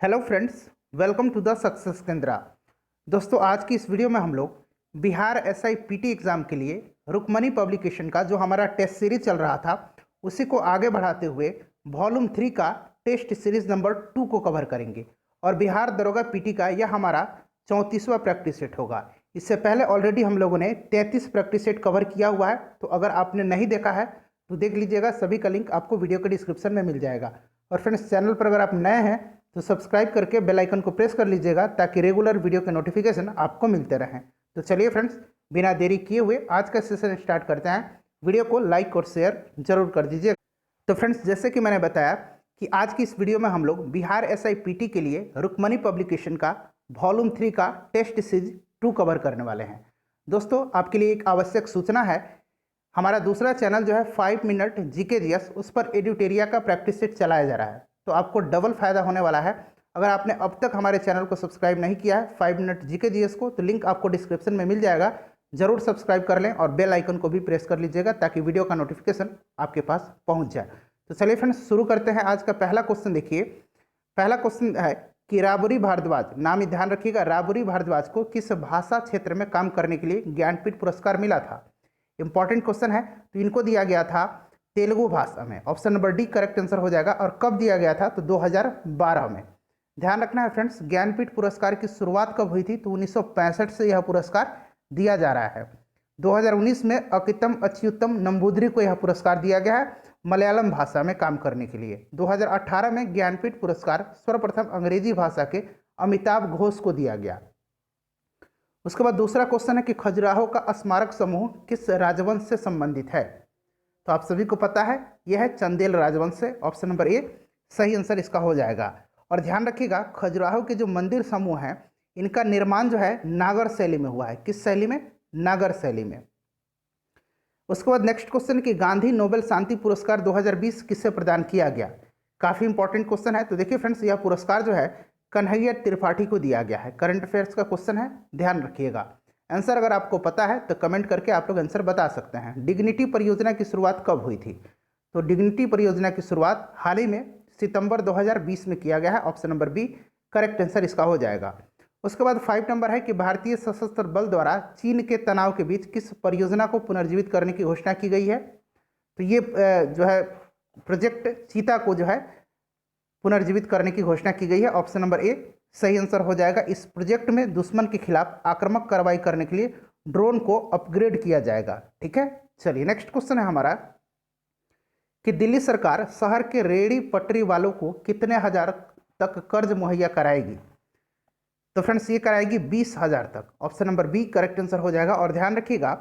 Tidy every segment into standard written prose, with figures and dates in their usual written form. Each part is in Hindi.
Hello friends, welcome to the success Kendra. दोस्तों, आज की इस वीडियो में हम लोग बिहार एसआई पीटी एग्ज़ाम के लिए रुक्मणी पब्लिकेशन का जो हमारा टेस्ट सीरीज चल रहा था उसी को आगे बढ़ाते हुए वॉल्यूम 3 का टेस्ट सीरीज नंबर 2 को कवर करेंगे। और बिहार दरोगा पीटी का यह हमारा 34वां प्रैक्टिस सेट होगा। इससे पहले ऑलरेडी हम लोगों ने 33 प्रैक्टिस सेट कवर किया हुआ है, तो अगर आपने नहीं देखा है तो देख लीजिएगा। सभी का लिंक आपको वीडियो के डिस्क्रिप्शन में मिल जाएगा। और फ्रेंड्स, चैनल पर अगर आप नए हैं तो सब्सक्राइब करके बेल आइकन को प्रेस कर लीजिएगा ताकि रेगुलर वीडियो के नोटिफिकेशन आपको मिलते रहें। तो चलिए फ्रेंड्स, बिना देरी किए हुए आज का सेशन स्टार्ट करते हैं। वीडियो को लाइक और शेयर जरूर कर दीजिए। तो फ्रेंड्स, जैसे कि मैंने बताया कि आज की इस वीडियो में हम लोग बिहार एसआई पीटी के लिए रुक्मणी पब्लिकेशन का वॉल्यूम 3 का टेस्ट सीरीज 2 कवर करने वाले हैं। दोस्तों, आपके लिए एक आवश्यक सूचना है, हमारा दूसरा चैनल जो है 5 मिनट जीके जीएस, उस पर एडिटेरिया का प्रैक्टिस सेट चलाया जा रहा है। तो आपको डबल फायदा होने वाला है। अगर आपने अब तक हमारे चैनल को सब्सक्राइब नहीं किया है 5 मिनट जीके जीएस को, तो लिंक आपको डिस्क्रिप्शन में मिल जाएगा। जरूर सब्सक्राइब कर लें और बेल आइकन को भी प्रेस कर लीजिएगा ताकि वीडियो का नोटिफिकेशन आपके पास पहुंच जाए। तो चलिए फ्रेंड्स, शुरू करते हैं। आज का पहला क्वेश्चन देखिए। पहला क्वेश्चन है कि राबड़ी भारद्वाज, नाम ध्यान रखिएगा, राबड़ी भारद्वाज को किस भाषा क्षेत्र में काम करने के लिए ज्ञानपीठ पुरस्कार मिला था। इंपॉर्टेंट क्वेश्चन है। तो इनको दिया गया था तेलुगु भाषा में। Option number D correct answer हो जाएगा। और कब दिया गया था? तो 2012 में। ध्यान रखना है फ्रेंड्स, ज्ञानपीठ पुरस्कार की शुरुआत कब हुई थी? तो 1965 से यह पुरस्कार दिया जा रहा है। 2019 में अकितम अच्युतम नंबूदरी को यह पुरस्कार दिया गया है मलयालम भाषा में काम करने के लिए। 2018 में ज्ञानपीठ पुरस्कार सर्वप्रथम अंग्रेजी भाषा के अमिताभ घोष को दिया गया। उसके बाद दूसरा क्वेश्चन है कि खजुराहो का स्मारक समूह किस राजवंश से संबंधित है? तो आप सभी को पता है यह है चंदेल राजवंश से। ऑप्शन नंबर ए सही आंसर इसका हो जाएगा। और ध्यान रखिएगा, खजुराहो के जो मंदिर समूह हैं इनका निर्माण जो है नागर शैली में हुआ है। किस शैली में? नागर शैली में। उसके बाद नेक्स्ट क्वेश्चन कि गांधी नोबेल शांति पुरस्कार 2020 किसे प्रदान किया गया? काफ़ी इंपॉर्टेंट क्वेश्चन है। तो देखिए फ्रेंड्स, यह पुरस्कार जो है कन्हैया त्रिपाठी को दिया गया है। करंट अफेयर्स का क्वेश्चन है, ध्यान रखिएगा। आंसर अगर आपको पता है तो कमेंट करके आप लोग आंसर बता सकते हैं। डिग्निटी परियोजना की शुरुआत कब हुई थी? तो डिग्निटी परियोजना की शुरुआत हाल ही में सितंबर 2020 में किया गया है। Option number B correct answer इसका हो जाएगा। उसके बाद 5 नंबर है कि भारतीय सशस्त्र बल द्वारा चीन के तनाव के बीच किस परियोजना को पुनर्जीवित करने की घोषणा की गई है? तो ये जो है प्रोजेक्ट चीता को जो है पुनर्जीवित करने की घोषणा की गई है। ऑप्शन नंबर ए सही आंसर हो जाएगा। इस प्रोजेक्ट में दुश्मन के खिलाफ आक्रामक कार्रवाई करने के लिए ड्रोन को अपग्रेड किया जाएगा। ठीक है, चलिए नेक्स्ट क्वेश्चन है हमारा कि दिल्ली सरकार शहर के रेहड़ी पटरी वालों को कितने हजार तक कर्ज मुहैया कराएगी? तो फ्रेंड्स, ये कराएगी 20,000 तक। Option number B correct answer हो जाएगा। और ध्यान रखिएगा,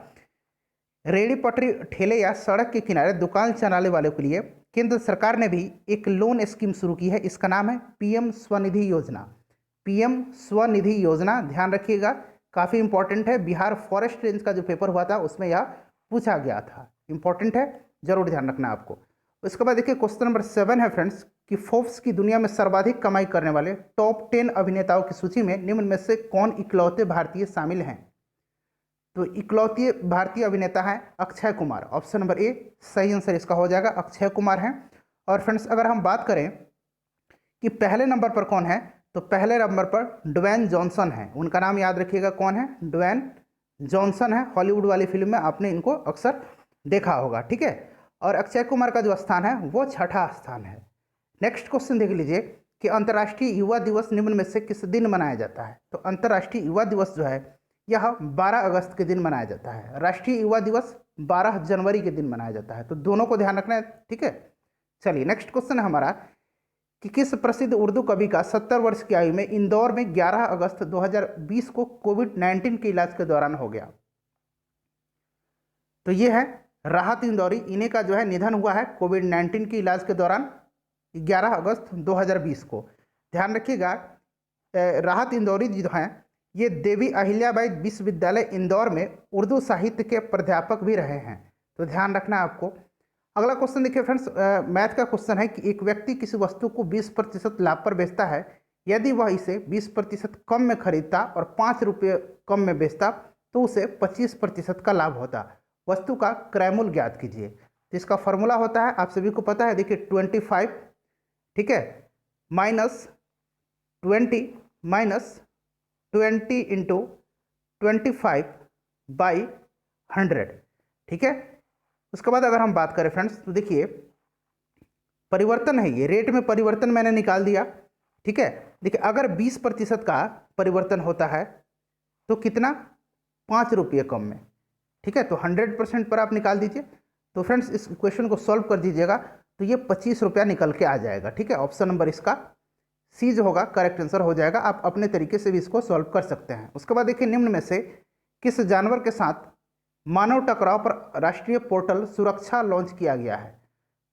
रेहड़ी पटरी ठेले या सड़क के किनारे दुकान चलाने वालों के लिए केंद्र सरकार ने भी एक लोन स्कीम शुरू की है। इसका नाम है पीएम स्वनिधि योजना। पीएम स्वनिधि योजना, ध्यान रखिएगा, काफ़ी इंपॉर्टेंट है। बिहार फॉरेस्ट रेंज का जो पेपर हुआ था उसमें यह पूछा गया था। इंपॉर्टेंट है, जरूर ध्यान रखना आपको। उसके बाद देखिए क्वेश्चन नंबर 7 है फ्रेंड्स कि फोर्ब्स की दुनिया में सर्वाधिक कमाई करने वाले टॉप 10 अभिनेताओं की सूची में निम्न में से कौन इकलौते भारतीय शामिल हैं? तो इकलौती भारतीय अभिनेता हैं Akshay Kumar. Option number A सही आंसर इसका हो जाएगा, अक्षय कुमार हैं। और फ्रेंड्स, अगर हम बात करें कि पहले नंबर पर कौन है, तो पहले नंबर पर ड्वेन जॉनसन है। उनका नाम याद रखिएगा, कौन है? ड्वेन जॉनसन है। हॉलीवुड वाली फिल्म में आपने इनको अक्सर देखा होगा। ठीक है, और अक्षय कुमार का जो स्थान है वो 6ठा स्थान है। नेक्स्ट क्वेश्चन देख लीजिए कि अंतर्राष्ट्रीय युवा दिवस निम्न में से किस दिन मनाया जाता है? तो अंतर्राष्ट्रीय युवा दिवस जो है यह 12 अगस्त के दिन मनाया जाता है। राष्ट्रीय युवा दिवस 12 जनवरी के दिन मनाया जाता है। तो दोनों को ध्यान रखना है। ठीक है, चलिए नेक्स्ट क्वेश्चन है हमारा कि किस प्रसिद्ध उर्दू कवि का 70 वर्ष की आयु में इंदौर में 11 अगस्त 2020 को कोविड-19 के इलाज के दौरान हो गया? तो ये है राहत इंदौरी। इन्हीं का जो है निधन हुआ है कोविड-19 के इलाज के दौरान 11 अगस्त 2020 को। ध्यान रखिएगा, राहत इंदौरी जी जो हैं ये देवी अहिल्याबाई विश्वविद्यालय इंदौर में उर्दू साहित्य के प्राध्यापक भी रहे हैं। तो ध्यान रखना है आपको। अगला क्वेश्चन देखिए फ्रेंड्स, मैथ का क्वेश्चन है कि एक व्यक्ति किसी वस्तु को 20% लाभ पर बेचता है। यदि वह इसे 20% कम में खरीदता और 5 रुपये कम में बेचता तो उसे 25% का लाभ होता। वस्तु का क्रय मूल्य ज्ञात कीजिए। तो इसका फॉर्मूला होता है, आप सभी को पता है, देखिए 25, ठीक है, माइनस 20 इंटू 25/100, ठीक है। उसके बाद अगर हम बात करें फ्रेंड्स, तो देखिए परिवर्तन है, ये रेट में परिवर्तन मैंने निकाल दिया, ठीक है। देखिए अगर 20% का परिवर्तन होता है तो कितना, 5 रुपये कम में, ठीक है। तो 100% पर आप निकाल दीजिए। तो फ्रेंड्स इस क्वेश्चन को सॉल्व कर दीजिएगा तो ये 25 रुपया निकल के आ जाएगा, ठीक है। ऑप्शन नंबर इसका सी जो होगा करेक्ट आंसर हो जाएगा। आप अपने तरीके से भी इसको सॉल्व कर सकते हैं। उसके बाद देखिए निम्न में से किस जानवर के साथ मानव टकराव पर राष्ट्रीय पोर्टल सुरक्षा लॉन्च किया गया है,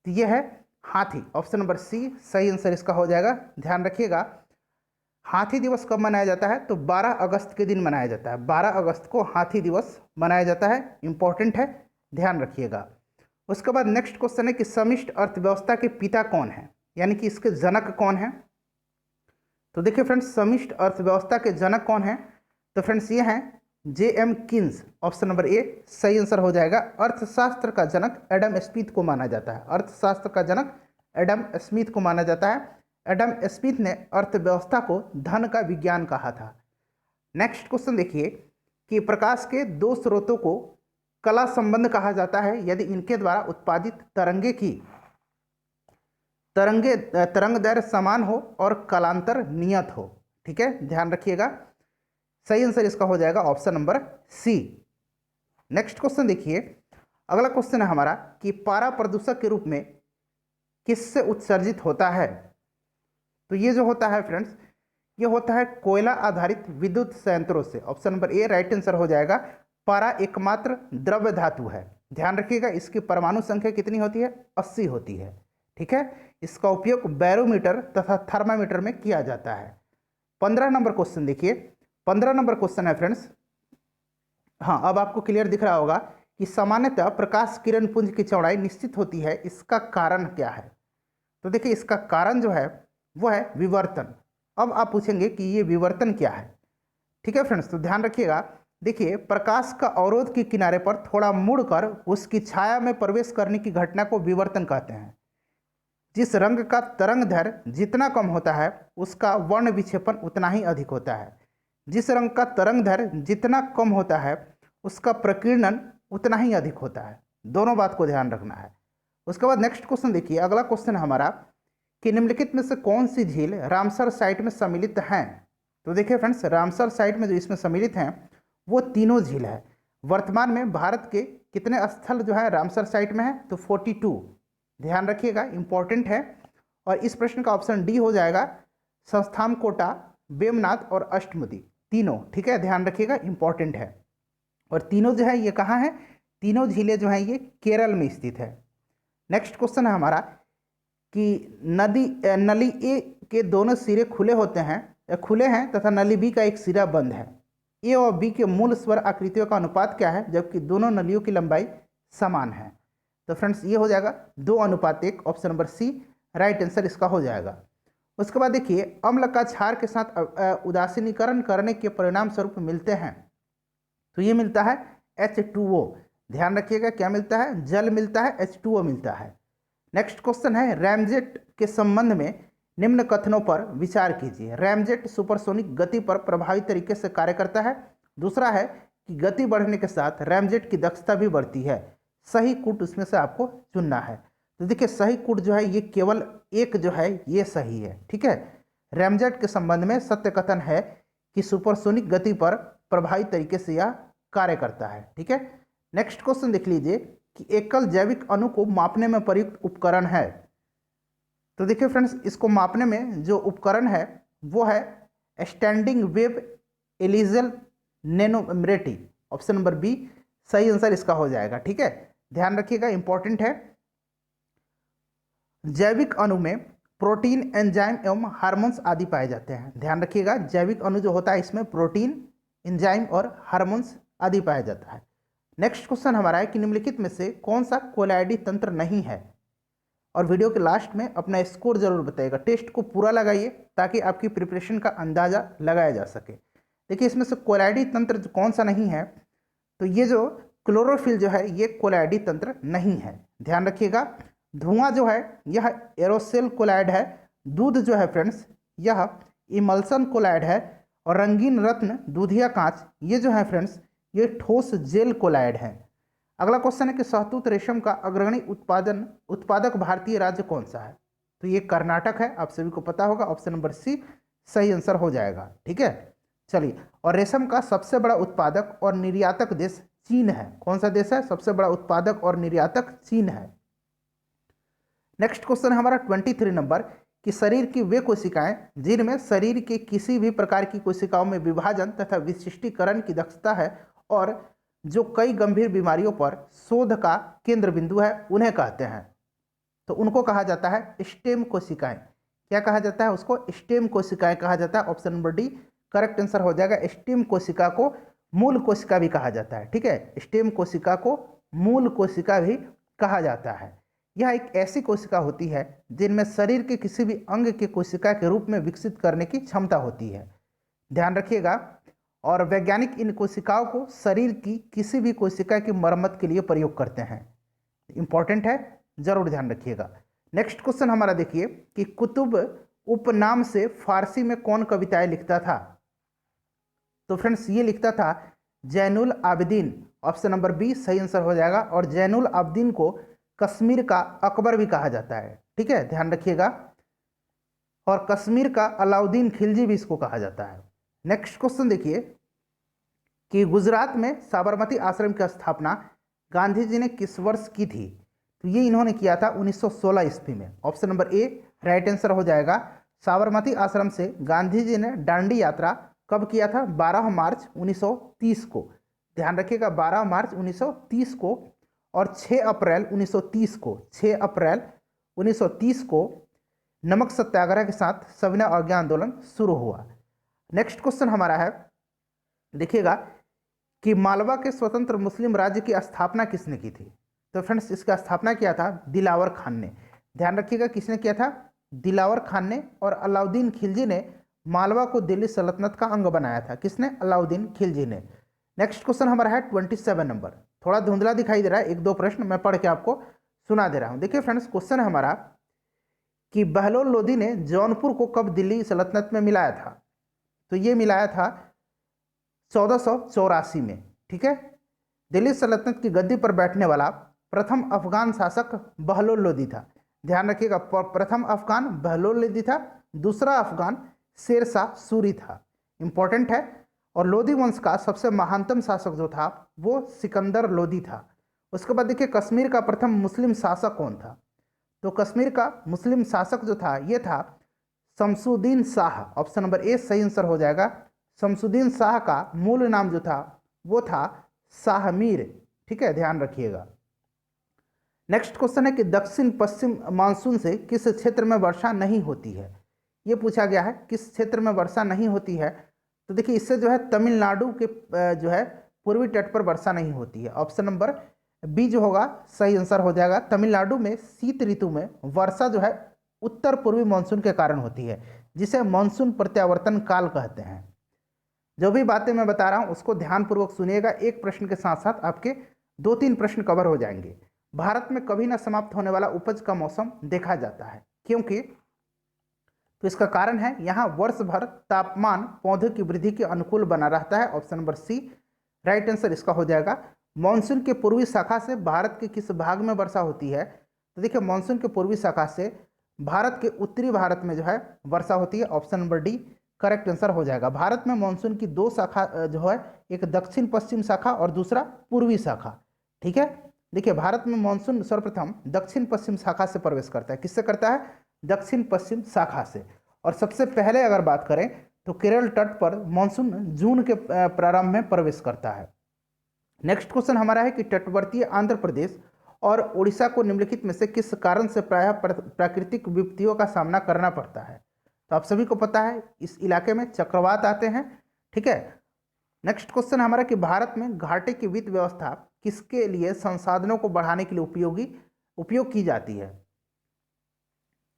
तो यह है हाथी। ऑप्शन नंबर सी सही आंसर इसका हो जाएगा। ध्यान रखिएगा हाथी दिवस कब मनाया जाता है, तो 12 अगस्त के दिन मनाया जाता है। 12 अगस्त को हाथी दिवस मनाया जाता है, इंपॉर्टेंट है, ध्यान रखिएगा। उसके बाद नेक्स्ट क्वेश्चन है कि समष्टि अर्थव्यवस्था के पिता कौन है, यानी कि इसके जनक कौन है। तो देखिए फ्रेंड्स समष्टि अर्थव्यवस्था के जनक कौन है, तो फ्रेंड्स ये हैं J.M. Keynes. Option number A सही आंसर हो जाएगा। अर्थशास्त्र का जनक एडम स्मिथ को माना जाता है। अर्थशास्त्र का जनक एडम स्मिथ को माना जाता है। एडम स्मिथ ने अर्थव्यवस्था को धन का विज्ञान कहा था। नेक्स्ट क्वेश्चन देखिए कि प्रकाश के दो स्रोतों को कला संबंध कहा जाता है यदि इनके द्वारा उत्पादित तरंग दैर्घ्य समान हो और कालांतर नियत हो, ठीक है, ध्यान रखिएगा। सही आंसर इसका हो जाएगा option number C. Next question देखिए, अगला क्वेश्चन है हमारा कि पारा प्रदूषक के रूप में किससे उत्सर्जित होता है। तो ये जो होता है फ्रेंड्स, ये होता है कोयला आधारित विद्युत संयंत्रों से। Option number A right answer हो जाएगा। पारा एकमात्र द्रव्य धातु है, ध्यान रखिएगा। इसकी परमाणु संख्या कितनी होती है, 80 होती है, ठीक है। इसका उपयोग बैरोमीटर तथा थर्मामीटर में किया जाता है। 15 नंबर क्वेश्चन देखिए, 15 नंबर क्वेश्चन है फ्रेंड्स। हाँ, अब आपको क्लियर दिख रहा होगा कि सामान्यतः प्रकाश किरण पुंज की चौड़ाई निश्चित होती है, इसका कारण क्या है। तो देखिए इसका कारण जो है वो है विवर्तन। अब आप पूछेंगे कि ये विवर्तन क्या है, ठीक है फ्रेंड्स। तो ध्यान रखिएगा, देखिए प्रकाश का अवरोध के किनारे पर थोड़ा मुड़कर उसकी छाया में प्रवेश करने की घटना को विवर्तन कहते हैं। जिस रंग का तरंग दैर्घ्य जितना कम होता है उसका वर्ण विक्षेपण उतना ही अधिक होता है। जिस रंग का तरंग दैर्घ्य जितना कम होता है उसका प्रकीर्णन उतना ही अधिक होता है। दोनों बात को ध्यान रखना है। उसके बाद नेक्स्ट क्वेश्चन देखिए, अगला क्वेश्चन है हमारा कि निम्नलिखित में से कौन सी झील रामसर साइट में सम्मिलित हैं। तो देखिए फ्रेंड्स, रामसर साइट में जो इसमें सम्मिलित हैं वो तीनों झील है। वर्तमान में भारत के कितने स्थल जो है रामसर साइट में है, तो 42, ध्यान रखिएगा, इंपॉर्टेंट है। और इस प्रश्न का ऑप्शन डी हो जाएगा। संस्थान कोटा, बेमनाथ और अष्टमुदी तीनों, ठीक है, ध्यान रखिएगा, इंपॉर्टेंट है। और तीनों जो है ये कहाँ है, तीनों झीलें जो हैं ये केरल में स्थित है। नेक्स्ट क्वेश्चन है हमारा कि नली ए के दोनों सिरे खुले हैं तथा नली बी का एक सिरा बंद है। ए और बी के मूल स्वर आकृतियों का अनुपात क्या है जबकि दोनों नलियों की लंबाई समान है। तो फ्रेंड्स ये हो जाएगा 2:1। Option number C right answer इसका हो जाएगा। उसके बाद देखिए अम्ल का क्षार के साथ उदासीनीकरण करने के परिणाम स्वरूप मिलते हैं, तो ये मिलता है H2O। ध्यान रखिएगा क्या मिलता है, जल मिलता है, H2O मिलता है। नेक्स्ट क्वेश्चन है रैमजेट के संबंध में निम्न कथनों पर विचार कीजिए। रैमजेट सुपरसोनिक गति पर प्रभावी तरीके से कार्य करता है। दूसरा है कि गति बढ़ने के साथ रैमजेट की दक्षता भी बढ़ती है। सही कूट उसमें से आपको चुनना है। तो देखिए सही कूट जो है ये केवल एक जो है ये सही है, ठीक है। रैमजेट के संबंध में सत्य कथन है कि सुपरसोनिक गति पर प्रभावी तरीके से यह कार्य करता है, ठीक है। नेक्स्ट क्वेश्चन देख लीजिए कि एकल जैविक अणु को मापने में प्रयुक्त उपकरण है। तो देखिए फ्रेंड्स, इसको मापने में जो उपकरण है वो है स्टैंडिंग वेव एलिजल नैनोमेट्री। ऑप्शन नंबर बी सही आंसर इसका हो जाएगा, ठीक है, ध्यान रखिएगा, इंपॉर्टेंट है। जैविक अणु में प्रोटीन, एंजाइम एवं हार्मोन्स आदि पाए जाते हैं। ध्यान रखिएगा, जैविक अणु जो होता है इसमें प्रोटीन, एंजाइम और हार्मोन्स आदि पाया जाता है। नेक्स्ट क्वेश्चन हमारा है कि निम्नलिखित में से कौन सा कोलाइडी तंत्र नहीं है। और वीडियो के लास्ट में अपना स्कोर जरूर बताइएगा। टेस्ट को पूरा लगाइए ताकि आपकी प्रिपरेशन का अंदाजा लगाया जा सके। देखिए इसमें से कोलाइडी तंत्र कौन सा नहीं है, तो ये जो क्लोरोफिल जो है ये कोलाइडी तंत्र नहीं है, ध्यान रखिएगा। धुआं जो है यह एरोसेल कोलाइड है। दूध जो है फ्रेंड्स यह इमल्सन कोलाइड है, और रंगीन रत्न, दूधिया कांच, ये जो है फ्रेंड्स ये ठोस जेल कोलाइड है। अगला क्वेश्चन है कि शहतूत रेशम का अग्रणी उत्पादक भारतीय राज्य कौन सा है? तो ये कर्नाटक है, आप सभी को पता होगा, ऑप्शन नंबर सी सही आंसर हो जाएगा। ठीक है, चलिए। और रेशम का सबसे बड़ा उत्पादक और निर्यातक देश चीन है। कौन सा देश है सबसे बड़ा उत्पादक और निर्यातक? चीन है। नेक्स्ट क्वेश्चन है हमारा 23 नंबर कि शरीर की वे कोशिकाएं जिनमें शरीर के किसी भी प्रकार की कोशिकाओं में विभाजन तथा विशिष्टीकरण की दक्षता है और जो कई गंभीर बीमारियों पर शोध का केंद्र बिंदु है, उन्हें कहते हैं। तो उनको कहा जाता है स्टेम कोशिकाएं। क्या कहा जाता है? उसको स्टेम कोशिकाएं कहा जाता है। Option number D correct answer हो जाएगा। स्टेम कोशिका को मूल कोशिका भी कहा जाता है। ठीक है, स्टेम कोशिका को मूल कोशिका भी कहा जाता है। यह एक ऐसी कोशिका होती है जिनमें शरीर के किसी भी अंग की कोशिका के रूप में विकसित करने की क्षमता होती है। ध्यान रखिएगा। और वैज्ञानिक इन कोशिकाओं को शरीर की किसी भी कोशिका की मरम्मत के लिए प्रयोग करते हैं। इंपॉर्टेंट है, जरूर ध्यान रखिएगा। नेक्स्ट क्वेश्चन हमारा देखिए कि कुतुब उपनाम से फारसी में कौन कविताएं लिखता था? तो फ्रेंड्स ये लिखता था Zainul Abidin. Option number B सही आंसर हो जाएगा। और जैनुल आबिदीन को कश्मीर का अकबर भी कहा जाता है। ठीक है, ध्यान रखिएगा। और कश्मीर का अलाउद्दीन खिलजी भी इसको कहा जाता है। नेक्स्ट क्वेश्चन देखिए कि गुजरात में साबरमती आश्रम की स्थापना गांधी जी ने किस वर्ष की थी? तो ये इन्होंने किया था 1916 ईस्वी में। Option number A right answer हो जाएगा। साबरमती आश्रम से गांधी जी ने दांडी यात्रा कब किया था? 12 मार्च 1930 को। ध्यान रखिएगा, 12 मार्च 1930 को। और 6 अप्रैल 1930 को, 6 अप्रैल 1930 को नमक सत्याग्रह के साथ सविनय अवज्ञा आंदोलन शुरू हुआ। नेक्स्ट क्वेश्चन हमारा है, देखिएगा कि मालवा के स्वतंत्र मुस्लिम राज्य की स्थापना किसने की थी? तो फ्रेंड्स इसका स्थापना किया था दिलावर खान ने। ध्यान रखिएगा, किसने किया था? दिलावर खान ने। और अलाउद्दीन खिलजी ने मालवा को दिल्ली सल्तनत का अंग बनाया था। किसने? अलाउद्दीन खिलजी ने। नेक्स्ट क्वेश्चन हमारा है 27 नंबर। थोड़ा धुंधला दिखाई दे रहा है, एक दो प्रश्न मैं पढ़ के आपको सुना दे रहा हूं। देखिए फ्रेंड्स, क्वेश्चन है हमारा कि बहलोल लोदी ने जौनपुर को कब दिल्ली सल्तनत में मिलाया था? तो ये मिलाया था 1484 में। ठीक है, दिल्ली सल्तनत की गद्दी पर बैठने वाला प्रथम अफगान शासक बहलोल लोदी था। ध्यान रखिएगा, प्रथम अफगान बहलोल लोदी था, दूसरा अफगान शेरशाह सूरी था। इंपॉर्टेंट है। और लोदी वंश का सबसे महानतम शासक जो था वो सिकंदर लोदी था। उसके बाद देखिए कश्मीर का प्रथम मुस्लिम शासक कौन था? तो कश्मीर का मुस्लिम शासक जो था ये था Shamsuddin Shah. Option number A सही आंसर हो जाएगा। शमसुद्दीन शाह का मूल नाम जो था वो था शाह मीर। ठीक है, ध्यान रखिएगा। नेक्स्ट क्वेश्चन है कि दक्षिण पश्चिम मानसून से किस क्षेत्र में वर्षा नहीं होती है? ये पूछा गया है, किस क्षेत्र में वर्षा नहीं होती है? तो देखिए इससे जो है तमिलनाडु के जो है पूर्वी तट पर वर्षा नहीं होती है। ऑप्शन नंबर बी जो होगा सही आंसर हो जाएगा। तमिलनाडु में शीत ऋतु में वर्षा जो है उत्तर पूर्वी मानसून के कारण होती है, जिसे मानसून प्रत्यावर्तन काल कहते हैं। जो भी बातें मैं बता रहा हूं उसको ध्यानपूर्वक सुनिएगा। एक प्रश्न के साथ साथ आपके 2-3 प्रश्न कवर हो जाएंगे। भारत में कभी न समाप्त होने वाला उपज का मौसम देखा जाता है, क्योंकि तो इसका कारण है यहाँ वर्ष भर तापमान पौधे की वृद्धि के अनुकूल बना रहता है। Option number C right answer इसका हो जाएगा। मानसून के पूर्वी शाखा से भारत के किस भाग में वर्षा होती है? तो देखिए मानसून के पूर्वी शाखा से भारत के उत्तरी भारत में जो है वर्षा होती है। Option number D correct answer हो जाएगा। भारत में मानसून की 2 शाखा जो है, एक दक्षिण पश्चिम शाखा और दूसरा पूर्वी शाखा। ठीक है, देखिए भारत में मानसून सर्वप्रथम दक्षिण पश्चिम शाखा से प्रवेश करता है। किससे करता है? दक्षिण पश्चिम शाखा से। और सबसे पहले अगर बात करें तो केरल तट पर मानसून जून के प्रारंभ में प्रवेश करता है। नेक्स्ट क्वेश्चन हमारा है कि तटवर्तीय आंध्र प्रदेश और उड़ीसा को निम्नलिखित में से किस कारण से प्रायः प्राकृतिक विपत्तियों का सामना करना पड़ता है? तो आप सभी को पता है इस इलाके में चक्रवात आते हैं। ठीक है, नेक्स्ट क्वेश्चन हमारा कि भारत में घाटे की वित्त व्यवस्था किसके लिए संसाधनों को बढ़ाने के लिए उपयोग की जाती है?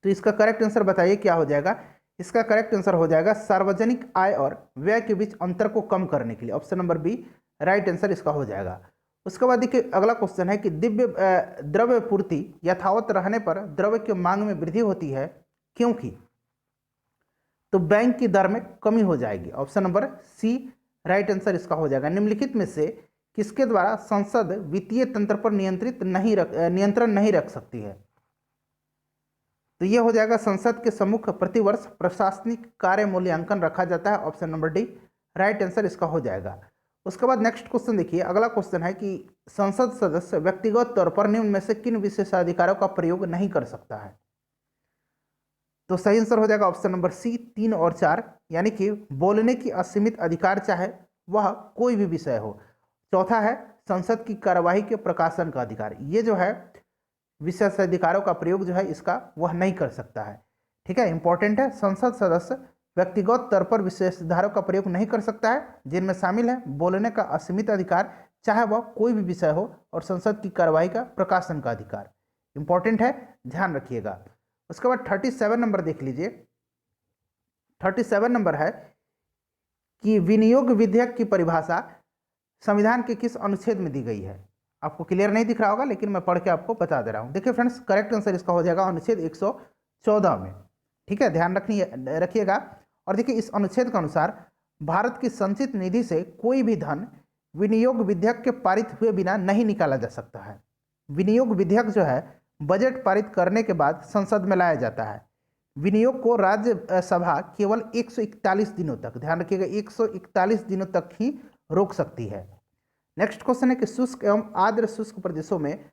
तो इसका करेक्ट आंसर बताइए क्या हो जाएगा? इसका करेक्ट आंसर हो जाएगा सार्वजनिक आय और व्यय के बीच अंतर को कम करने के लिए। Option number B right answer इसका हो जाएगा। उसके बाद देखिए अगला क्वेश्चन है कि द्रव्य पूर्ति यथावत रहने पर द्रव्य की मांग में वृद्धि होती है, क्योंकि? तो बैंक की दर में कमी हो जाएगी। Option number C right answer इसका हो जाएगा। निम्नलिखित में से किसके द्वारा संसद वित्तीय तंत्र पर नियंत्रण नहीं रख सकती है? तो ये हो जाएगा संसद के सम्मुख प्रतिवर्ष प्रशासनिक कार्य मूल्यांकन रखा जाता है। Option number D right answer इसका हो जाएगा। उसके बाद नेक्स्ट क्वेश्चन देखिए, अगला क्वेश्चन है कि संसद सदस्य व्यक्तिगत तौर पर निम्न में से किन विशेषाधिकारों का प्रयोग नहीं कर सकता है? तो सही आंसर हो जाएगा ऑप्शन नंबर सी 3 और 4, यानी कि बोलने की असीमित अधिकार चाहे वह कोई भी विषय हो। चौथा है संसद की कार्यवाही के प्रकाशन का अधिकार। ये जो है विशेषाधिकारों का प्रयोग जो है इसका वह नहीं कर सकता है। ठीक है, इंपॉर्टेंट है। संसद सदस्य व्यक्तिगत तौर पर विशेषाधिकारों का प्रयोग नहीं कर सकता है, जिनमें शामिल है बोलने का असीमित अधिकार चाहे वह कोई भी विषय हो और संसद की कार्यवाही का प्रकाशन का अधिकार। इंपॉर्टेंट है, ध्यान रखिएगा। उसके बाद 37 नंबर देख लीजिए। 37 नंबर है कि विनियोग विधेयक की परिभाषा संविधान के किस अनुच्छेद में दी गई है? आपको क्लियर नहीं दिख रहा होगा, लेकिन मैं पढ़ के आपको बता दे रहा हूं। देखिए फ्रेंड्स, करेक्ट आंसर इसका हो जाएगा अनुच्छेद 114 में। ठीक है, ध्यान रखिएगा। और देखिए इस अनुच्छेद के अनुसार भारत की संचित निधि से कोई भी धन विनियोग विधेयक के पारित हुए बिना नहीं निकाला जा सकता है। विनियोग विधेयक जो है बजट पारित करने के बाद संसद में लाया जाता है। विनियोग को राज्यसभा केवल 141 दिनों तक, ध्यान रखिएगा, 141 दिनों तक ही रोक सकती है। नेक्स्ट क्वेश्चन है कि शुष्क एवं आर्द्र शुष्क प्रदेशों में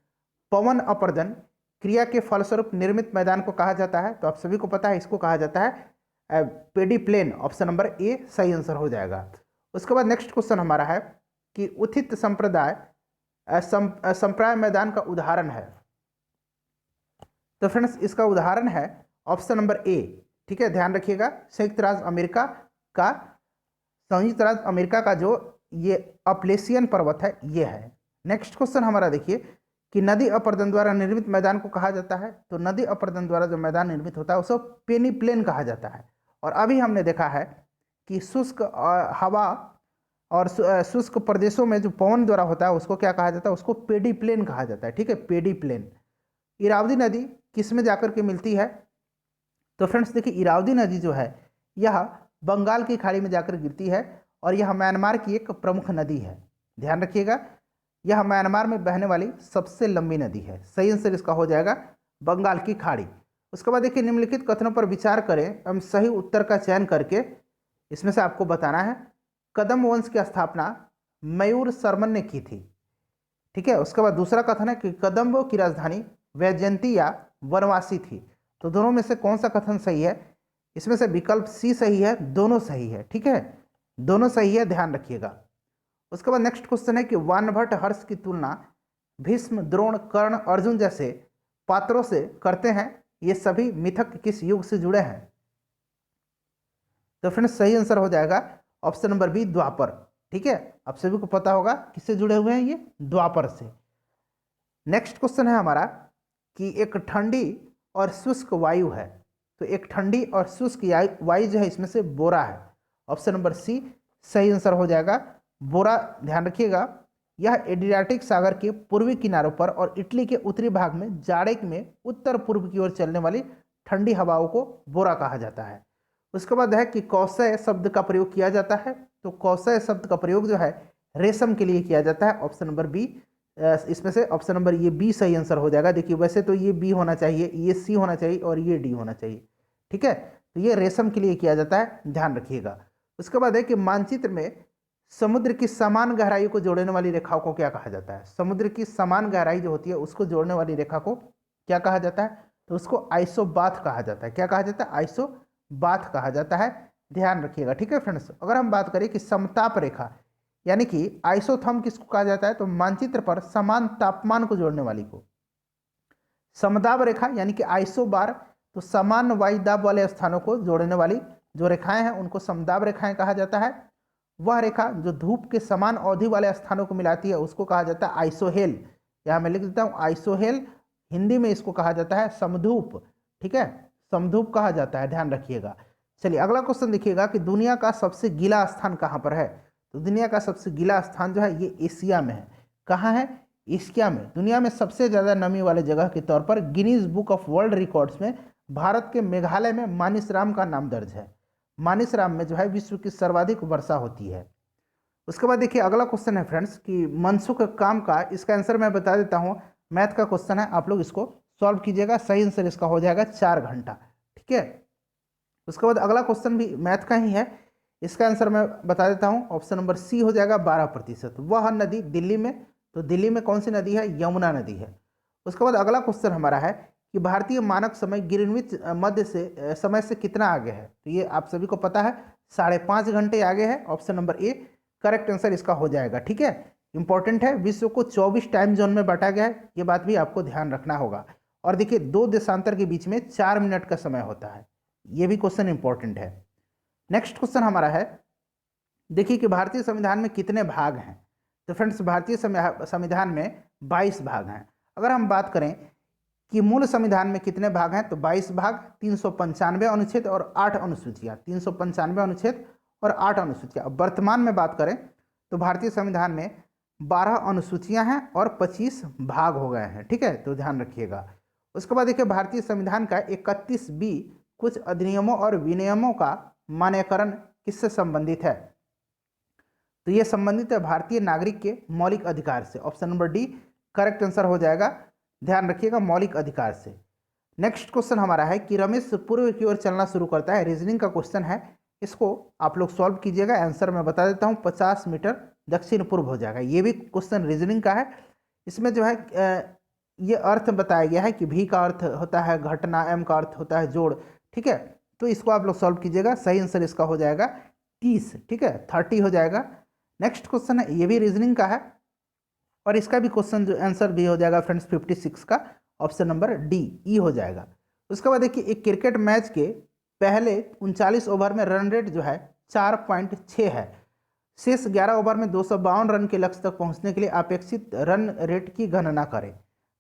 पवन अपर्दन क्रिया के फलस्वरूप निर्मित मैदान को कहा जाता है? तो आप सभी को पता है, इसको कहा जाता है पेडी प्लेन। ऑप्शन नंबर ए सही आंसर हो जाएगा। उसके बाद नेक्स्ट क्वेश्चन हमारा है कि उथित संप्राय मैदान का उदाहरण है। तो फ्रेंड्स इसका उदाहरण है ऑप्शन नंबर ए। ठीक है, ध्यान रखिएगा, संयुक्त राज्य अमेरिका का जो ये अपलेशियन पर्वत है ये है। नेक्स्ट क्वेश्चन हमारा देखिए कि नदी अपर्दन द्वारा निर्मित मैदान को कहा जाता है? तो नदी अपर्दन द्वारा जो मैदान निर्मित होता है उसको पेनी प्लेन कहा जाता है। और अभी हमने देखा है कि शुष्क हवा और शुष्क प्रदेशों में जो पवन द्वारा होता है उसको क्या कहा जाता है? उसको पेडी प्लेन कहा जाता है। ठीक है, पेडी प्लेन। इरावदी नदी किस में जाकर के मिलती है? तो फ्रेंड्स देखिए, इरावदी नदी जो है यह बंगाल की खाड़ी में जाकर गिरती है और यह म्यांमार की एक प्रमुख नदी है। ध्यान रखिएगा, यह म्यांमार में बहने वाली सबसे लंबी नदी है। सही आंसर इसका हो जाएगा बंगाल की खाड़ी। उसके बाद देखिए निम्नलिखित कथनों पर विचार करें एवं सही उत्तर का चयन करके इसमें से आपको बताना है। कदम वंश की स्थापना मयूर शर्मन ने की थी। ठीक है, उसके बाद दूसरा कथन है कि कदम्बों की राजधानी वैजयंती या वनवासी थी। तो दोनों में से कौन सा कथन सही है? इसमें से विकल्प सी सही है, दोनों सही है। ठीक है, दोनों सही है, ध्यान रखिएगा। उसके बाद नेक्स्ट क्वेश्चन है कि वानभट्ट हर्ष की तुलना भीष्म, द्रोण, कर्ण, अर्जुन जैसे पात्रों से करते हैं। ये सभी मिथक किस युग से जुड़े हैं? तो फ्रेंड्स सही आंसर हो जाएगा ऑप्शन नंबर बी द्वापर। ठीक है, आप सभी को पता होगा किससे जुड़े हुए हैं, ये द्वापर से। नेक्स्ट क्वेश्चन है हमारा कि एक ठंडी और शुष्क वायु है। तो एक ठंडी और शुष्क वायु जो है इसमें से बोरा है। ऑप्शन नंबर सी सही आंसर हो जाएगा बोरा। ध्यान रखिएगा, यह एड्रियाटिक सागर के पूर्वी किनारों पर और इटली के उत्तरी भाग में जाड़े में उत्तर पूर्व की ओर चलने वाली ठंडी हवाओं को बोरा कहा जाता है। उसके बाद है कि कौशय शब्द का प्रयोग किया जाता है। तो कौशय शब्द का प्रयोग जो है रेशम के लिए किया जाता है। ऑप्शन नंबर बी, इसमें से ऑप्शन नंबर ये बी सही आंसर हो जाएगा। देखिए वैसे तो ये बी होना चाहिए, ये सी होना चाहिए और ये डी होना चाहिए। ठीक है, तो ये रेशम के लिए किया जाता है, ध्यान रखिएगा। उसके बाद है कि मानचित्र में समुद्र की समान गहराई को जोड़ने वाली रेखाओं को क्या कहा जाता है? समुद्र की समान गहराई जो होती है उसको जोड़ने वाली रेखा को क्या कहा जाता है? तो उसको आइसोबाथ कहा जाता है। क्या कहा जाता है? आइसोबाथ कहा जाता है, ध्यान रखिएगा। ठीक है फ्रेंड्स, अगर हम बात करें कि समताप रेखा यानी कि आइसोथर्म किसको कहा जाता है? तो मानचित्र पर समान तापमान को जोड़ने वाली को। समदाब रेखा यानी कि आइसोबार, तो समान वायुदाब वाले स्थानों को जोड़ने वाली जो रेखाएं हैं उनको समदाब रेखाएं कहा जाता है। वह रेखा जो धूप के समान अवधि वाले स्थानों को मिलाती है उसको कहा जाता है आइसोहेल। यहाँ मैं लिख देता हूँ आइसोहेल, हिंदी में इसको कहा जाता है समधूप। ठीक है, समधूप कहा जाता है, ध्यान रखिएगा। चलिए अगला क्वेश्चन देखिएगा कि दुनिया का सबसे गीला स्थान कहाँ पर है? तो दुनिया का सबसे गीला स्थान जो है ये एशिया में है। कहाँ है? एशिया में। दुनिया में सबसे ज़्यादा नमी वाले जगह के तौर पर Guinness book of world records में भारत के मेघालय में मानिसराम का नाम दर्ज है। मानिसराम में जो है विश्व की सर्वाधिक वर्षा होती है। उसके बाद देखिए अगला क्वेश्चन है फ्रेंड्स कि मनसुख काम का, इसका आंसर मैं बता देता हूँ। मैथ का क्वेश्चन है, आप लोग इसको सॉल्व कीजिएगा। सही आंसर इसका हो जाएगा 4 घंटा। ठीक है। उसके बाद अगला क्वेश्चन भी मैथ का ही है, इसका आंसर मैं बता देता हूँ। ऑप्शन नंबर सी हो जाएगा 12%। वह नदी दिल्ली में, तो दिल्ली में कौन सी नदी है? यमुना नदी है। उसके बाद अगला क्वेश्चन हमारा है कि भारतीय मानक समय ग्रीनविच मध्य से समय से कितना आगे है? तो ये आप सभी को पता है, 5.5 घंटे आगे है। Option number A correct answer इसका हो जाएगा। ठीक है, इंपॉर्टेंट है, विश्व को 24 टाइम जोन में बांटा गया है, ये बात भी आपको ध्यान रखना होगा। और देखिए 2 देशांतर के बीच में 4 मिनट का समय होता है, ये भी क्वेश्चन इंपॉर्टेंट है। नेक्स्ट क्वेश्चन हमारा है, देखिए कि भारतीय संविधान में कितने भाग हैं? तो फ्रेंड्स भारतीय संविधान में 22 भाग हैं। अगर हम बात करें कि मूल संविधान में कितने भाग हैं, तो 22 भाग, 395 अनुच्छेद और 8 अनुसूचियाँ। 395 अनुच्छेद और 8 अनुसूचियाँ। अब वर्तमान में बात करें तो भारतीय संविधान में 12 अनुसूचियाँ हैं और 25 भाग हो गए हैं। ठीक है, तो ध्यान रखिएगा। उसके बाद देखिए भारतीय संविधान का 31B कुछ अधिनियमों और विनियमों का मान्यकरण किससे संबंधित है? तो ये संबंधित है भारतीय नागरिक के मौलिक अधिकार से। Option number D correct answer हो जाएगा। ध्यान रखिएगा, मौलिक अधिकार से। नेक्स्ट क्वेश्चन हमारा है कि रमेश पूर्व की ओर चलना शुरू करता है। रीजनिंग का क्वेश्चन है, इसको आप लोग सॉल्व कीजिएगा। आंसर मैं बता देता हूँ, 50 मीटर दक्षिण पूर्व हो जाएगा। ये भी क्वेश्चन रीजनिंग का है। इसमें जो है ये अर्थ बताया गया है कि भी का अर्थ होता है घटना, एम का अर्थ होता है जोड़। ठीक है, तो इसको आप लोग सॉल्व कीजिएगा। सही आंसर इसका हो जाएगा 30। ठीक है, 30 हो जाएगा। नेक्स्ट क्वेश्चन है, ये भी रीजनिंग का है और इसका भी क्वेश्चन जो आंसर भी हो जाएगा फ्रेंड्स 56 का। ऑप्शन नंबर डी ई हो जाएगा। उसके बाद देखिए एक क्रिकेट मैच के पहले 39 ओवर में रन रेट जो है 4.6 है। शेष 11 ओवर में 252 रन के लक्ष्य तक पहुंचने के लिए अपेक्षित रन रेट की गणना करें।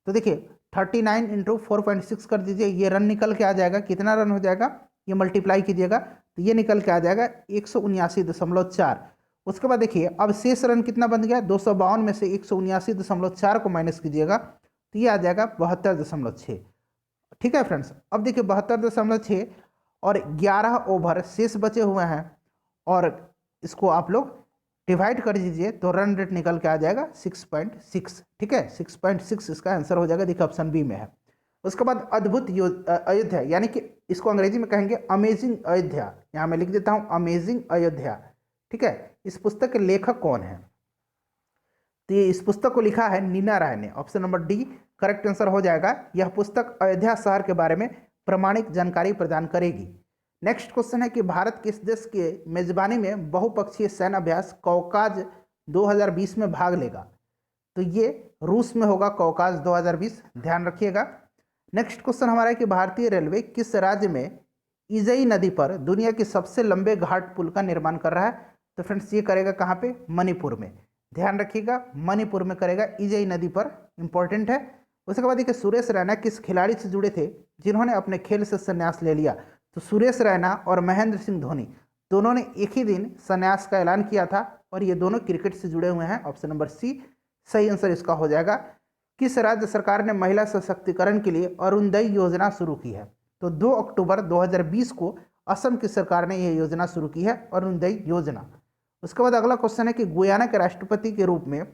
तो देखिए 39 इंटू 4.6 कर दीजिए, ये रन निकल के आ जाएगा। कितना रन हो जाएगा? ये मल्टीप्लाई कीजिएगा तो ये निकल के आ जाएगा 179.4। उसके बाद देखिए अब शेष रन कितना बन गया? 252 में से 179.4 को माइनस कीजिएगा तो ये आ जाएगा 72.6। ठीक है फ्रेंड्स, अब देखिए 72.6 और 11 ओवर शेष बचे हुए हैं और इसको आप लोग डिवाइड कर दीजिए तो रन रेट निकल के आ जाएगा 6.6। ठीक है, 6.6 इसका आंसर हो जाएगा। देखिए ऑप्शन बी में है। उसके बाद अद्भुत अयोध्या, यानी कि इसको अंग्रेजी में कहेंगे अमेजिंग अयोध्या। यहाँ मैं लिख देता हूँ अमेजिंग अयोध्या। ठीक है, इस पुस्तक के लेखक कौन है? तो ये इस पुस्तक को लिखा है नीना राय ने। Option number D correct answer हो जाएगा। यह पुस्तक अयोध्या शहर के बारे में प्रामाणिक जानकारी प्रदान करेगी। नेक्स्ट क्वेश्चन है कि भारत किस देश के मेजबानी में बहुपक्षीय सैन्य अभ्यास कौकाज 2020 में भाग लेगा? तो ये रूस में होगा कौकाज 2020, ध्यान रखिएगा। नेक्स्ट क्वेश्चन हमारा है कि भारतीय रेलवे किस राज्य में इजई नदी पर दुनिया के सबसे लंबे घाट पुल का निर्माण कर रहा है? तो फ्रेंड्स ये करेगा कहाँ पे? मणिपुर में। ध्यान रखिएगा, मणिपुर में करेगा, इजई नदी पर। इंपॉर्टेंट है। उसके बाद देखिए सुरेश रैना किस खिलाड़ी से जुड़े थे जिन्होंने अपने खेल से संन्यास ले लिया? तो सुरेश रैना और महेंद्र सिंह धोनी दोनों ने एक ही दिन संन्यास का ऐलान किया था और ये दोनों क्रिकेट से जुड़े हुए हैं। ऑप्शन नंबर सी सही आंसर इसका हो जाएगा। किस राज्य सरकार ने महिला सशक्तिकरण के लिए अरुणोदय योजना शुरू की है? तो 2 अक्टूबर 2020 को असम की सरकार ने यह योजना शुरू की है, अरुणोदय योजना। उसके बाद अगला क्वेश्चन है कि गुयाना के राष्ट्रपति के रूप में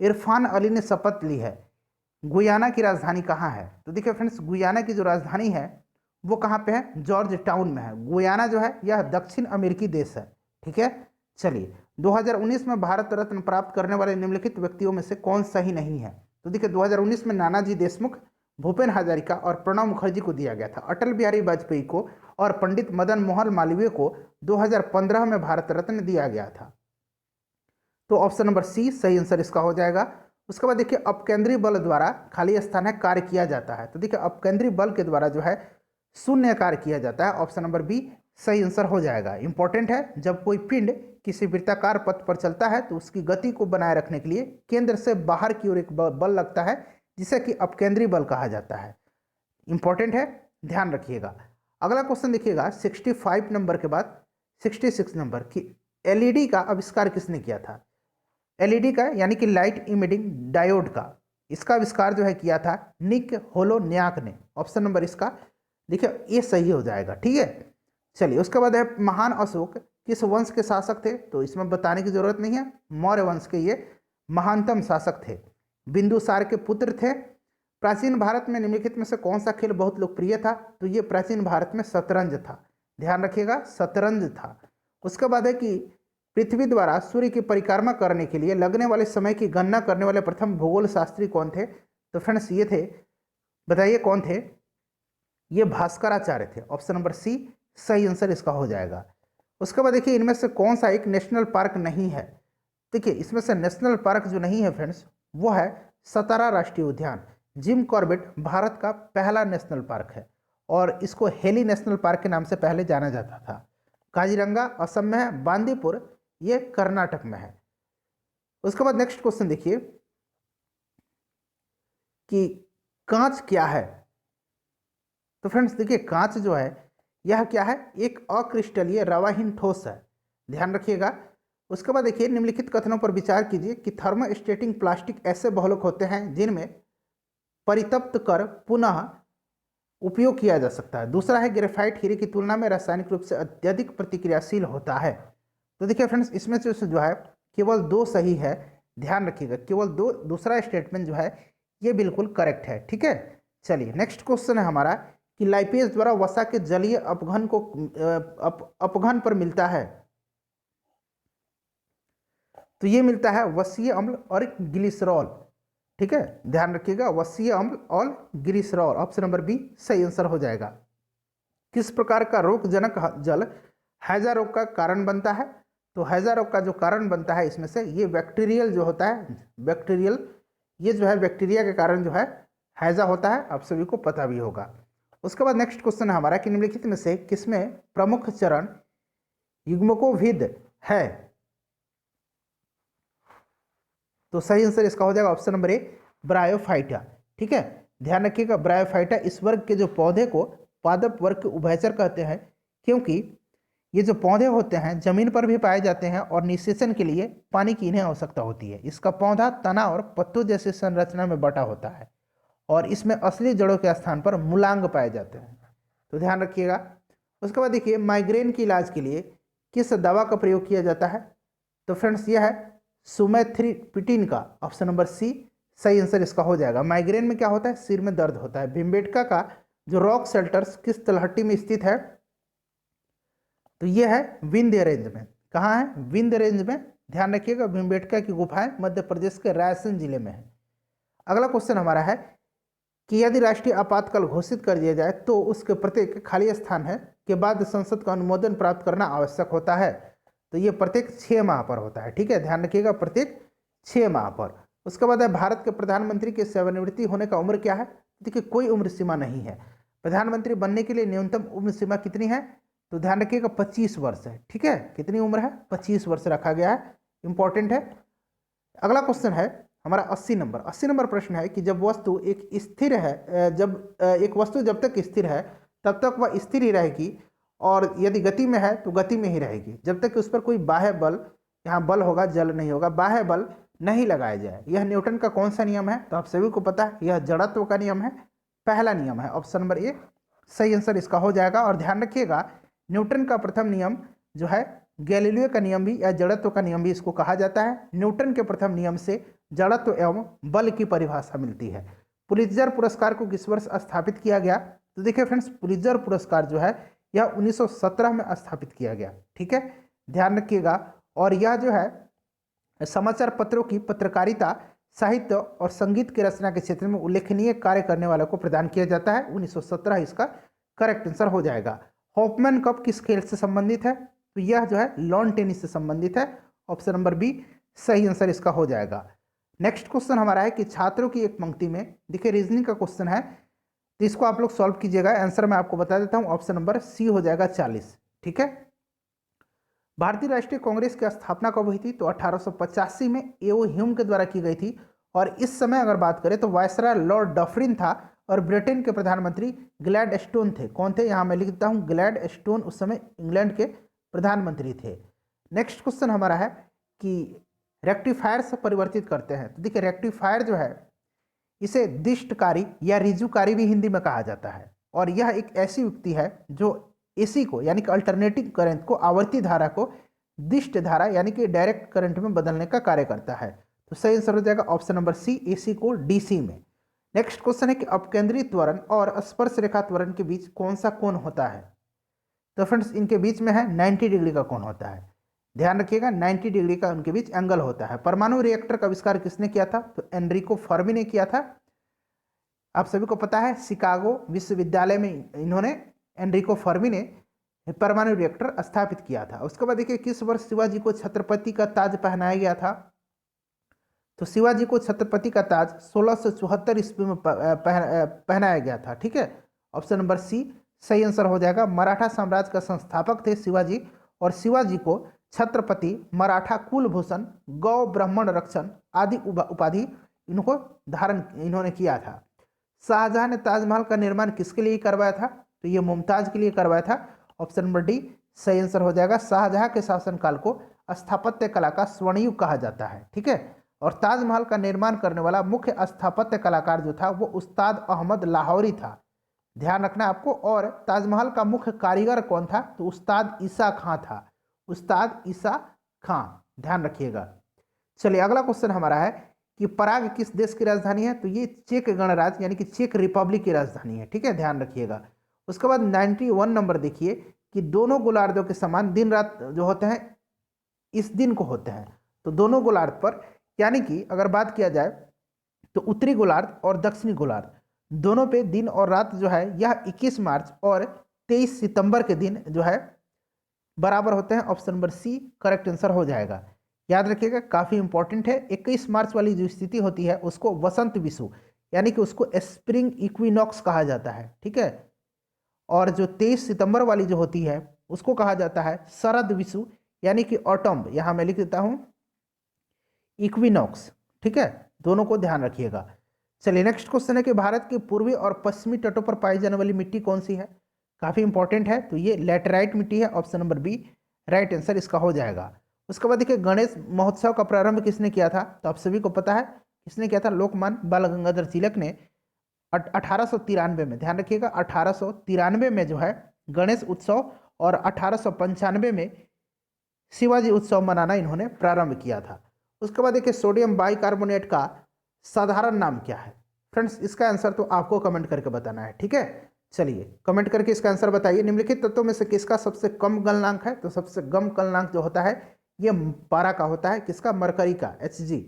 इरफान अली ने शपथ ली है। गुयाना की राजधानी कहाँ है? तो देखिए फ्रेंड्स गुयाना की जो राजधानी है वो कहाँ पे है? जॉर्ज टाउन में है। गुयाना जो है यह दक्षिण अमेरिकी देश है। ठीक है, चलिए 2019 में भारत रत्न प्राप्त करने वाले निम्नलिखित व्यक्तियों में से कौन सही नहीं है? तो देखिए 2019 में नानाजी देशमुख, भूपेन हजारिका और प्रणब मुखर्जी को दिया गया था। अटल बिहारी वाजपेयी को और पंडित मदन मोहन मालवीय को 2015 में भारत रत्न दिया गया था। तो ऑप्शन नंबर सी सही आंसर इसका हो जाएगा। उसके बाद देखिए अपकेंद्रीय बल द्वारा खाली स्थान है कार्य किया जाता है। तो देखिए अपकेंद्रीय बल के द्वारा जो है शून्य कार्य किया जाता है। ऑप्शन नंबर बी सही आंसर हो जाएगा। इंपॉर्टेंट है, जब कोई पिंड किसी वृत्ताकार पथ पर चलता है तो उसकी गति को बनाए रखने के लिए केंद्र से बाहर की ओर एक बल लगता है जिसे कि अपकेंद्रीय बल कहा जाता है। इंपॉर्टेंट है, ध्यान रखिएगा। अगला क्वेश्चन देखिएगा 65 नंबर के बाद 66 नंबर की एलईडी का आविष्कार किसने किया था? एलईडी का यानी कि लाइट इमिटिंग डायोड का, इसका आविष्कार जो है किया था निक होलोन्याक ने। ऑप्शन नंबर इसका देखिए ये सही हो जाएगा। ठीक है, चलिए, उसके बाद है महान अशोक किस वंश के शासक थे? तो इसमें बताने की जरूरत नहीं है, मौर्य वंश के ये महानतम शासक थे। बिंदुसार के पुत्र थे। प्राचीन भारत में निम्नलिखित में से कौन सा खेल बहुत लोकप्रिय था? तो ये प्राचीन भारत में शतरंज था, ध्यान रखिएगा, शतरंज था। उसके बाद है कि पृथ्वी द्वारा सूर्य की परिक्रमा करने के लिए लगने वाले समय की गणना करने वाले प्रथम भूगोल शास्त्री कौन थे? तो फ्रेंड्स ये थे, बताइए कौन थे? ये भास्कराचार्य थे। ऑप्शन नंबर सी सही आंसर इसका हो जाएगा। उसके बाद देखिए, इनमें से कौन सा एक नेशनल पार्क नहीं है? देखिए, इसमें से नेशनल पार्क जो नहीं है फ्रेंड्स, वो है सतारा राष्ट्रीय उद्यान। जिम कॉर्बेट भारत का पहला नेशनल पार्क है और इसको हेली नेशनल पार्क के नाम से पहले जाना जाता था। काजीरंगा असम में है, बांदीपुर ये कर्नाटक में है। उसके बाद नेक्स्ट क्वेश्चन देखिए कि कांच क्या है? तो फ्रेंड्स देखिए, कांच जो है यह क्या है? एक अक्रिस्टलीय रवाहीन ठोस है, ध्यान रखिएगा। उसके बाद देखिए, निम्नलिखित कथनों पर विचार कीजिए कि थर्मोस्टेटिंग प्लास्टिक ऐसे बहुलक होते हैं जिनमें परितप्त कर पुनः उपयोग किया जा सकता है। दूसरा है, ग्रेफाइट हीरे की तुलना में रासायनिक रूप से अत्यधिक प्रतिक्रियाशील होता है। तो देखिए फ्रेंड्स, इसमें से जो है केवल दो सही है, ध्यान रखिएगा, केवल दो, दूसरा स्टेटमेंट जो है ये बिल्कुल करेक्ट है, ठीक है। चलिए, नेक्स्ट क्वेश्चन है हमारा कि लाइपेज द्वारा वसा के जलीय अपघन को अपघन पर मिलता है। तो ये मिलता है वसीय अम्ल और ग्लिसरॉल, ठीक है, ध्यान रखिएगा, वसीय अम्ल और ग्लिसरॉल। ऑप्शन नंबर बी सही आंसर हो जाएगा। किस प्रकार का रोगजनक जल हैजा रोग का कारण बनता है? तो हैजा रोग का जो कारण बनता है इसमें से ये बैक्टीरियल जो होता है, बैक्टीरियल, ये जो है बैक्टीरिया के कारण जो है हैजा होता है, आप सभी को पता भी होगा। उसके बाद नेक्स्ट क्वेश्चन है हमारा कि निम्नलिखित में से किसमें प्रमुख चरण युग्मकोभिद है? तो सही आंसर इसका हो जाएगा ऑप्शन नंबर ए ब्रायोफाइटा, ठीक है, ध्यान रखिएगा। ब्रायोफाइटा इस वर्ग के जो पौधे को पादप वर्ग के उभयचर कहते हैं, क्योंकि ये जो पौधे होते हैं जमीन पर भी पाए जाते हैं और निषेचन के लिए पानी की इन्हें आवश्यकता होती है। इसका पौधा तना और पत्तों जैसी संरचना में बटा होता है और इसमें असली जड़ों के स्थान पर मूलांग पाए जाते हैं, तो ध्यान रखिएगा। उसके बाद देखिए, माइग्रेन के इलाज के लिए किस दवा का प्रयोग किया जाता है? तो फ्रेंड्स यह है सुमेथ्रिप्टिन का, ऑप्शन नंबर सी सही आंसर इसका हो जाएगा। माइग्रेन में क्या होता है? सिर में दर्द होता है। भिम्बेटका का जो रॉक शेल्टर्स किस तलहटी में स्थित है? तो ये है विंध्य रेंज में। कहाँ है? विंध्य रेंज में, ध्यान रखिएगा। भिम्बेटका की गुफाएं मध्य प्रदेश के रायसेन जिले में है। अगला क्वेश्चन हमारा है कि यदि राष्ट्रीय आपातकाल घोषित कर दिया जाए तो उसके प्रत्येक खाली स्थान है के बाद संसद का अनुमोदन प्राप्त करना आवश्यक होता है। तो ये प्रत्येक 6 माह पर होता है, ठीक है, ध्यान रखिएगा, प्रत्येक 6 माह पर। उसके बाद है भारत के प्रधानमंत्री की सेवानिवृत्ति होने का उम्र क्या है? देखिए, कोई उम्र सीमा नहीं है। प्रधानमंत्री बनने के लिए न्यूनतम उम्र सीमा कितनी है? तो ध्यान रखिएगा 25 वर्ष है, ठीक है, कितनी उम्र है? 25 वर्ष रखा गया है, इंपॉर्टेंट है। अगला क्वेश्चन है हमारा 80 नंबर। 80 नंबर प्रश्न है कि जब वस्तु एक स्थिर है, जब एक वस्तु जब तक स्थिर है तब तक वह स्थिर ही रहेगी और यदि गति में है तो गति में ही रहेगी जब तक कि उस पर कोई बाह्य बल, यहाँ बल होगा जल नहीं होगा, बाह्य बल नहीं लगाया जाए। यह न्यूटन का कौन सा नियम है? तो आप सभी को पता है, यह जड़त्व का नियम है, पहला नियम है। ऑप्शन नंबर ए सही आंसर इसका हो जाएगा। और ध्यान रखिएगा, न्यूटन का प्रथम नियम जो है गैलीलियो का नियम भी या जड़त्व का नियम भी इसको कहा जाता है। न्यूटन के प्रथम नियम से जड़त्व एवं बल की परिभाषा मिलती है। पुलित्जर पुरस्कार को किस वर्ष स्थापित किया गया? तो देखिए फ्रेंड्स, पुलित्जर पुरस्कार जो है यह 1917 में स्थापित किया गया, ठीक है, ध्यान रखिएगा। और यह जो है समाचार पत्रों की पत्रकारिता, साहित्य और संगीत की रचना के क्षेत्र में उल्लेखनीय कार्य करने वालों को प्रदान किया जाता है। 1917 इसका करेक्ट आंसर हो जाएगा। हॉफमैन कप किस खेल से संबंधित है? तो यह जो है लॉन टेनिस से संबंधित है। ऑप्शन नंबर बी सही आंसर इसका हो जाएगा। नेक्स्ट क्वेश्चन हमारा है कि छात्रों की एक पंक्ति में, देखिए रीजनिंग का क्वेश्चन है तो इसको आप लोग सॉल्व कीजिएगा। आंसर मैं आपको बता देता हूं, ऑप्शन नंबर सी हो जाएगा 40, ठीक है। भारतीय राष्ट्रीय कांग्रेस की स्थापना कब हुई थी? तो 1885 में एओ ह्यूम के द्वारा की गई थी। और इस समय अगर बात करें तो वायसराय लॉर्ड डफरिन था और ब्रिटेन के प्रधानमंत्री ग्लैडस्टोन थे। कौन थे? यहाँ मैं लिखता हूँ ग्लैडस्टोन, उस समय इंग्लैंड के प्रधानमंत्री थे। नेक्स्ट क्वेश्चन हमारा है कि रेक्टिफायर से परिवर्तित करते हैं। तो देखिए, रेक्टिफायर जो है इसे दिष्टकारी या रिजुकारी भी हिंदी में कहा जाता है और यह एक ऐसी युक्ति है जो एसी को यानी कि अल्टरनेटिंग करंट को आवर्ती धारा को दिष्ट धारा यानी कि डायरेक्ट करंट में बदलने का कार्य करता है। तो सही आंसर हो जाएगा ऑप्शन नंबर सी, एसी को डीसी में। नेक्स्ट क्वेश्चन है कि अपकेंद्री त्वरण और स्पर्श रेखा त्वरण के बीच कौन सा कोण होता है? तो फ्रेंड्स इनके बीच में है 90 डिग्री का कोण होता है। ध्यान रखिएगा 90 डिग्री का उनके बीच एंगल होता है। परमाणु रिएक्टर का आविष्कार किसने किया था? तो एनरिको फर्मी ने किया था। आप सभी को पता है शिकागो विश्वविद्यालय में इन्होंने एनरिको फर्मी ने परमाणु रिएक्टर स्थापित किया था। उसके बाद देखिए किस वर्ष शिवाजी को छत्रपति का ताज पहनाया गया था? तो शिवाजी को छत्रपति का ताज 1674 ईस्वी में पहनाया गया था। ठीक है, ऑप्शन नंबर सी सही आंसर हो जाएगा। मराठा साम्राज्य का संस्थापक थे शिवाजी और शिवाजी को छत्रपति, मराठा कुलभूषण, गौ ब्राह्मण रक्षण आदि उपाधि इनको धारण इन्होंने किया था। शाहजहां ने ताजमहल का निर्माण किसके लिए करवाया था? तो ये मुमताज के लिए करवाया था। ऑप्शन नंबर डी सही आंसर हो जाएगा। शाहजहां के शासनकाल को स्थापत्य कला का स्वर्ण युग कहा जाता है। ठीक है, और ताजमहल का निर्माण करने वाला मुख्य स्थापत्य कलाकार जो था वो उस्ताद अहमद लाहौरी था। ध्यान रखना आपको। और ताजमहल का मुख्य कारीगर कौन था? तो उस्ताद ईसा खां था। उस्ताद ईसा खां, ध्यान रखिएगा। चलिए अगला क्वेश्चन हमारा है कि पराग किस देश की राजधानी है? तो ये चेक गणराज्य यानी कि चेक रिपब्लिक की राजधानी है। ठीक है, ध्यान रखिएगा। उसके बाद 91 नंबर देखिए कि दोनों गोलार्धों के समान दिन रात जो होते हैं इस दिन को होते हैं। तो दोनों गोलार्ध पर यानी कि अगर बात किया जाए तो उत्तरी गोलार्ध और दक्षिणी गोलार्ध दोनों पे दिन और रात जो है यह 21 मार्च और 23 सितंबर के दिन जो है बराबर होते हैं। Option number C correct answer हो जाएगा। याद रखिएगा काफ़ी इंपॉर्टेंट है। 21 मार्च वाली जो स्थिति होती है उसको वसंत विषु यानी कि उसको स्प्रिंग इक्विनॉक्स कहा जाता है। ठीक है, और जो 23 सितंबर वाली जो होती है उसको कहा जाता है शरद विषु यानी कि ऑटम, यहाँ मैं लिख देता हूँ इक्विनॉक्स। ठीक है, दोनों को ध्यान रखिएगा। चलिए नेक्स्ट क्वेश्चन है कि भारत के पूर्वी और पश्चिमी तटों पर पाई जाने वाली मिट्टी कौन सी है? काफ़ी इंपॉर्टेंट है। तो ये लैटेराइट मिट्टी है। Option number B right answer इसका हो जाएगा। उसके बाद देखिए गणेश महोत्सव का प्रारंभ किसने किया था? तो आप सभी को पता है किसने किया था? लोकमान्य बाल गंगाधर तिलक ने 1893 में। ध्यान रखिएगा 1893 में जो है गणेश उत्सव और 1895 में शिवाजी उत्सव मनाना इन्होंने प्रारंभ किया था। उसके बाद देखिए सोडियम बाइकार्बोनेट का साधारण नाम क्या है? फ्रेंड्स इसका आंसर तो आपको कमेंट करके बताना है। ठीक है, चलिए कमेंट करके इसका आंसर बताइए। निम्नलिखित तत्वों में से किसका सबसे कम गलनांक है? तो सबसे कम गलनांक जो होता है ये पारा का होता है। किसका? मरकरी का, Hg।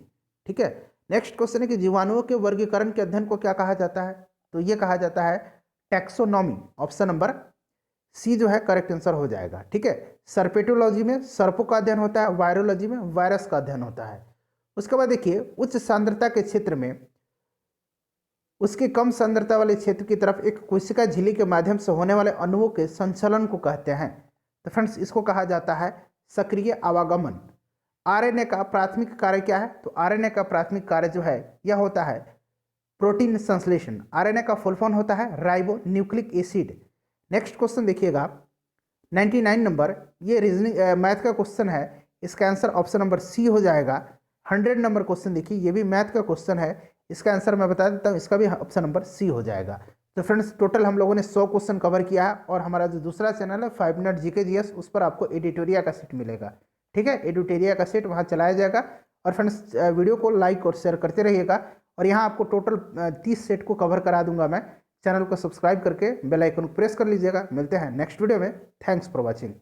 ठीक है, नेक्स्ट क्वेश्चन है कि जीवाणुओं के वर्गीकरण के अध्ययन को क्या कहा जाता है? तो ये कहा जाता है टैक्सोनॉमी। ऑप्शन नंबर सी जो है करेक्ट आंसर हो जाएगा। ठीक है, सर्पेटोलॉजी में सर्पों का अध्ययन होता है, वायरोलॉजी में वायरस का अध्ययन होता है। उसके बाद देखिए उच्च सांद्रता के क्षेत्र में उसके कम सांद्रता वाले क्षेत्र की तरफ एक कोशिका झिल्ली के माध्यम से होने वाले अणुओं के संचलन को कहते हैं। तो फ्रेंड्स इसको कहा जाता है सक्रिय आवागमन। आरएनए का प्राथमिक कार्य क्या है? तो आरएनए का प्राथमिक कार्य जो है यह होता है प्रोटीन संश्लेषण। आरएनए का फुल फॉर्म होता है ribo nucleic acid. Next question देखिएगा 99 नंबर, ये रीजनिंग मैथ का क्वेश्चन है। इसका आंसर ऑप्शन नंबर सी हो जाएगा। 100 नंबर क्वेश्चन देखिए ये भी मैथ का क्वेश्चन है। इसका आंसर मैं बता देता हूँ, इसका भी ऑप्शन नंबर सी हो जाएगा। तो फ्रेंड्स टोटल हम लोगों ने 100 क्वेश्चन कवर किया है और हमारा जो दूसरा चैनल है 5 मिनट जीके जीएस उस पर आपको एडिटोरिया का सेट मिलेगा। ठीक है, एडिटोरिया का सेट वहाँ चलाया जाएगा। और फ्रेंड्स वीडियो को लाइक और शेयर करते रहिएगा। और यहाँ आपको टोटल 30 सेट को कवर करा दूंगा मैं। चैनल को सब्सक्राइब करके बेल आइकन को प्रेस कर लीजिएगा। मिलते हैं नेक्स्ट वीडियो में। Thanks for watching.